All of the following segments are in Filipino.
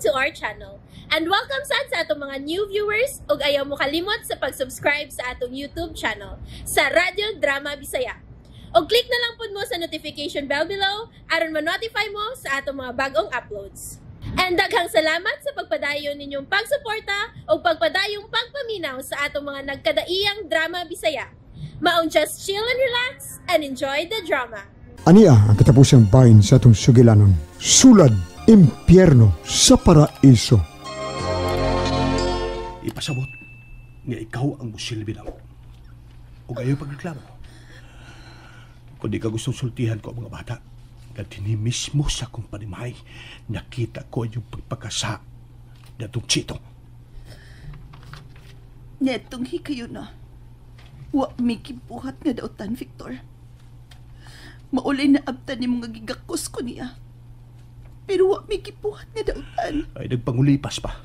to our channel. And welcome sad sa atong mga new viewers ug ayaw mo kalimot sa pag-subscribe sa atong YouTube channel sa Radio Drama Bisaya. O click na lang pud mo sa notification bell below aron ma-notify mo sa atong mga bagong uploads. And daghang salamat sa pagpadayon ninyong pagsuporta o pagpadayong pagpaminaw sa atong mga nagkadaiyang Drama Bisaya. Maong just chill and relax and enjoy the drama. Ania ang katapusang bahin sa atong sugilanon. Sulad, impyerno sa paraiso. Ipasabot nga ikaw ang musilbi lang. O gayon pagreklamo. Kung di ka gustong sultihan ko ang mga bata, katini mismo sa kong panimay, nakita ko yung pagpagkasa na itong chito. Netong hikayo na. Wa may kibuhat nga dautan, Victor. Maulay na abtan ni mga gigakos ko niya. Pero wa may kibuhat nga dautan. Ay, nagpangulipas pa.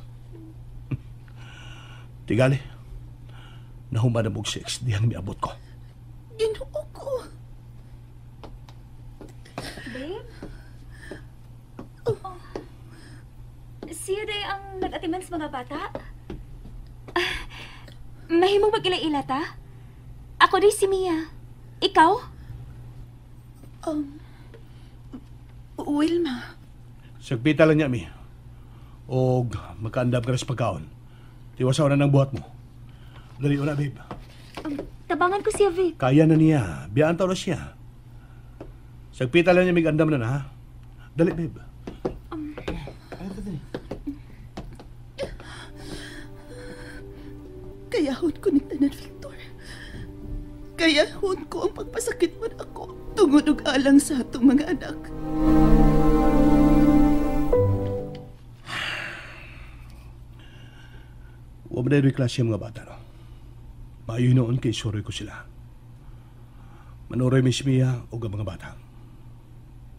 Tigali, nahuman na mong sex diyang miabot ko. Ginoo ko. Babe? Oh. Siya day ang nag-atiman sa mga bata? Mahimong mag-ila-ila ta? Ako day si Mia. Ikaw? Wilma. Sagpita lang niya, Mi. O magkaandap ka rin sa pagkaon. Tiwasaw na ng buhat mo. Dali una, babe. Tabangan ko siya, Vic. Kaya na niya. Biyaan tao na siya. Sagpita lang niya may andam na ha? Dali, babe. Kayahon ko ni tanan, Victor. Kayahon ko ang pagpasakit mo na ako tungod og alang sa atong mga anak. Huwag mo na rin klase yung mga bata, no? Maayoy noon kay soroy ko sila. Manoray Miss Mia o ang mga bata.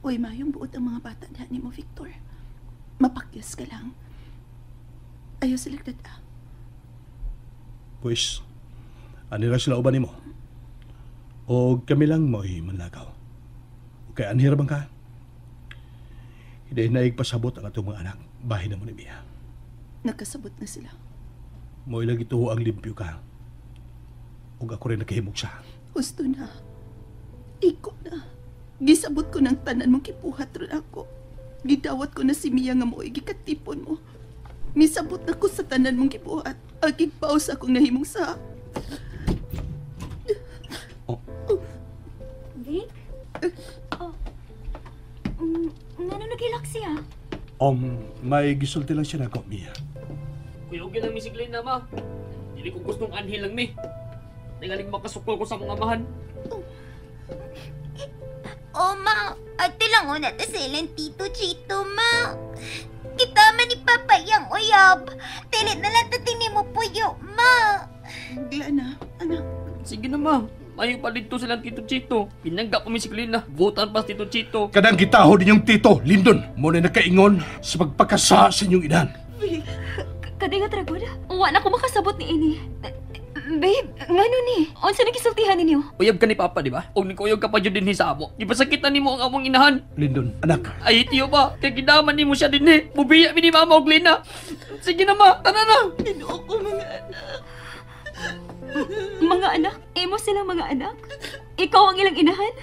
Uy, mayong buot ang mga bata na ni mo, Victor. Mapakyas ka lang. Ayaw sila dada. Pues, anira sila uban mo. O kami lang mo'y manlakaw. O kaya anhira bang ka? Hindi na pasabot ang atong mga anak. Bahay na mo ni Mia. Nagkasabot na sila. Mo'y lagi tuho ang limpyo ka. O ako rin nakahimog siya. Gusto na. Iko na. Gisabot ko ng tanan mong kipuhat ron ako. Gidawat ko na si Mia nga mo'y gikatipon mo. Misabot na ko sa tanan mong kipuhat. Agig paus akong nahimong sa... Vic? Oh. Ngano nagilak siya? May gisulti lang siya na ako, Mia. Kuyogin ang misiglin na, ma. Hindi ko gustong anhil lang, mi. Tingaling makasukol ko sa mga mahan. Oh, ma. Ate lang una ta silang Tito Chito, ma. Kita man ni Papa yang uyab. Tilit na lang tatini mo puyo, ma. Glana, anak. Sige na, ma. Ayaw pa dito silang Tito Chito. Pinangga ko misiglin na. Votan pa Tito Chito. Kadang gitaho din yung tito, Lindon. Muna nakaingon sa pagpakasa sa inyong inan. Kaday nga tragod. Wa na ko makasabot ni ini. Babe, ngano ni? Unsa nagisultihan ninyo? Uyab ka ni Papa, di ba? O nikuyog ka pa dyan din sa amo. Ipasakitan ni mo ang among inahan. Lindon, anak. Ay, tiyo ba? Kaya gidaman ni mo siya din eh. Bubiya mi ni Mama og Lina. Sige na, ma. Tana na. Ginoo ko mga anak. Mga anak? Imo silang mga anak? Ikaw ang ilang inahan?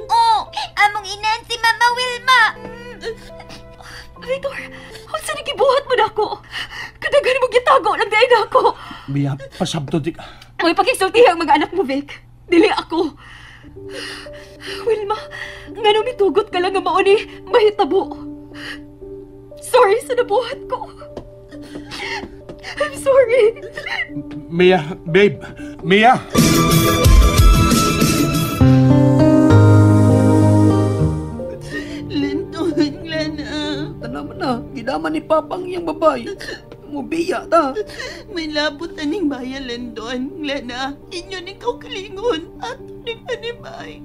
Oh, among inan si Mama Wilma. Victor, unsa nagibuhat mo nako? Kadagan mo gitago lang dahil nako. Mia, pasabto di ka. May pakigsultihi ang mga anak mo, Vic. Dili ako. Wilma, ngano mitugot ka lang nga mao ni mahitabo. Sorry sa nabuhat ko. I'm sorry. Mia, babe. Mia! Lindon, Glana. Tanaman na. Gidaman ni Papa ang iyang babae. Mubiya ta. May labot na ning bayan, Lindon. Glana, inyo ning ikaw kalingon at ning animay.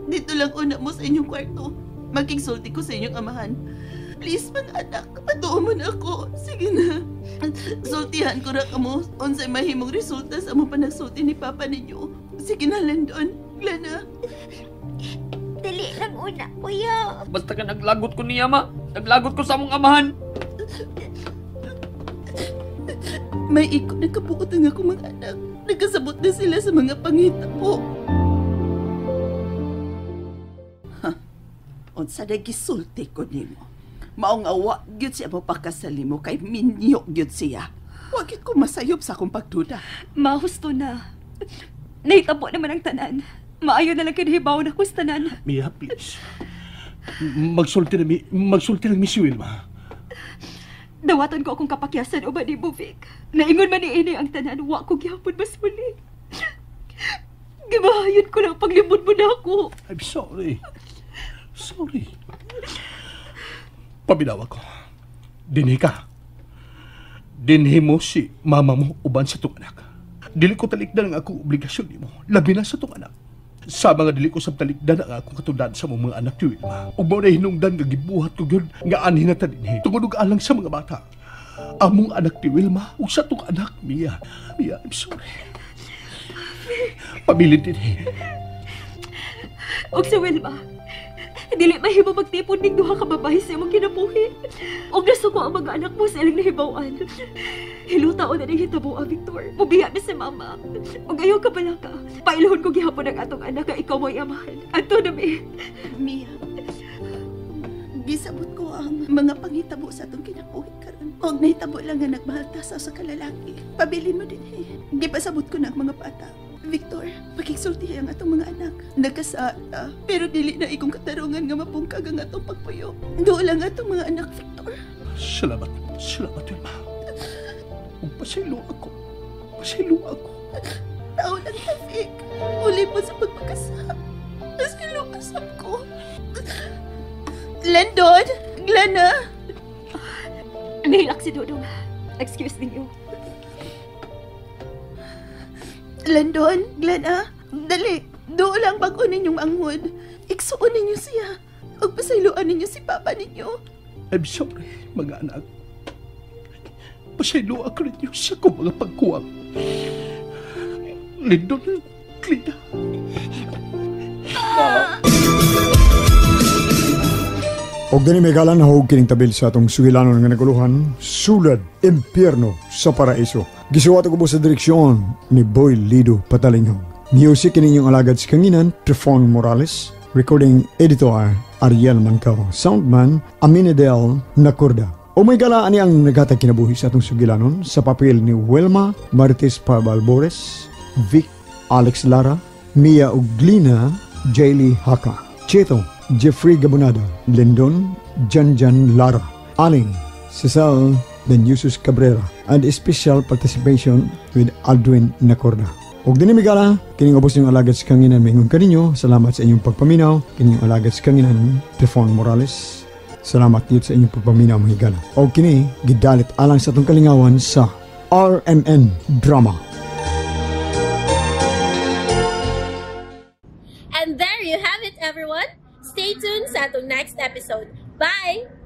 Dito lang una mo sa inyong kwarto. Magkigsulti ko sa inyong amahan. Please, mga anak, patuo mo na ako. Sige na. Sultihan ko na kamo unsay mahimong resulta sa mga panagsulti ni Papa ninyo. Sige na, Lindon. Glana. Dali lang una, kuya. Basta ka naglagot ko niya, ma. Naglagot ko sa among amahan. May ikot na kabuot ang akong mga anak. Nagkasabot na sila sa mga pangitabo. Unsa na gisulti ko nimo. Maong awa gyud siya mapakasali mo kay minyo gyud siya. Wa gyud ko masayop sa akong pagduda. Mahusto na. Nahitabo naman ang tanan. Maayo na lang kinahibaw na ko sa tanan. Mia, please. Magsulti lang Miss Wilma. Dawatan ko akong kapakyasan o ba ni Vic? Naingon man ni ini ang tanan, wa ko gyapon mas muli. Gibahayon ko lang paglimod mo na ako. I'm sorry. Pabinawa ko. Dinhi ka. Dinhi mo si mama mo uban sa tong anak. Dili ko talikdan ang akong obligasyon nimo. Labi na sa tong anak. Sa mga dili ko sa talikdan ang akong katudad sa mga anak ni Wilma. Ug mao na hinungdan nga gibuhat ko gyud nga anhi na ta dinhi. Tungod og alang sa mga bata. Among anak ni Wilma ug sa tong anak Mia. Mia, I'm sorry. Pabilin dinhi. Og si Wilma, dili mahimo magtipon ning duha ka babae sa imong kinabuhi. Og gusto ko ang mga anak mo sa ilang nahibawan. Hilutaon na ning hitabo, Victor. Mubiya na si mama. Og ayaw ka pala ka. Pailahon ko gihapon ang atong anak nga ikaw mo'y amahan. Ato na mi. Mia, gisabot ko ang mga pangitabo sa atong kinabuhi karon. Og nahitabo lang nga nagmahalta sa kalalaki. Pabilin mo din Gipasabot ko na ang mga bata. Victor, pakigsulti ang atong mga anak. Nagkasata, pero dili na ikong katarungan nga mapungkag ang atong pagpuyo. Doon lang atong mga anak, Victor. Salamat, Wilma. Ug pasaylo ako. Tao lang, Tafik. Uli mo sa pagpagkasap. Pasaylo ko. Landon, Glana. Nahilak si Dodong. Excuse ninyo. Landon, Glana, dali. Doon lang bago ninyong angod. Iksuon ninyo siya. Ug pasayloan ninyo si Papa ninyo. I'm sorry, mga anak. Pasaylo ako rin sa kong mga pagkuwang. Lindon, Glina. Og dini may galan na huwag kining tabil sa atong sugilanon nga naguluhan, Sulad, Impyerno sa Paraiso. Gisuwat ko po sa direksyon ni Boy Lido Patalingog. Music kininyong alagad sa kanginan, Trifon Morales. Recording editor, Ariel Mancao. Soundman, Aminadel Nacorda. O may galaan niyang naghatag kinabuhi sa atong sugilanon sa papel ni Wilma Marites Parbalbores, Vic Alex Lara, Mia Uglina, Jaylee Haka, Cheto, Jeffrey Gabonada, Lindon, Janjan Lara, Aling, Cesal Benyusus Cabrera, and special participation with Aldwin Nacorda. Og dinimigala, kining ubos yung alagad sa kanginan mingon kaninyo. Salamat sa inyong pagpaminaw. Kining alagad sa kanginan, Trifon Morales. Salamat yun sa inyong pagpaminaw, mga higala. Og kini, gidalit alang sa itong kalingawan sa RMN Drama. And there you have it, everyone. Stay tuned sa atong next episode. Bye!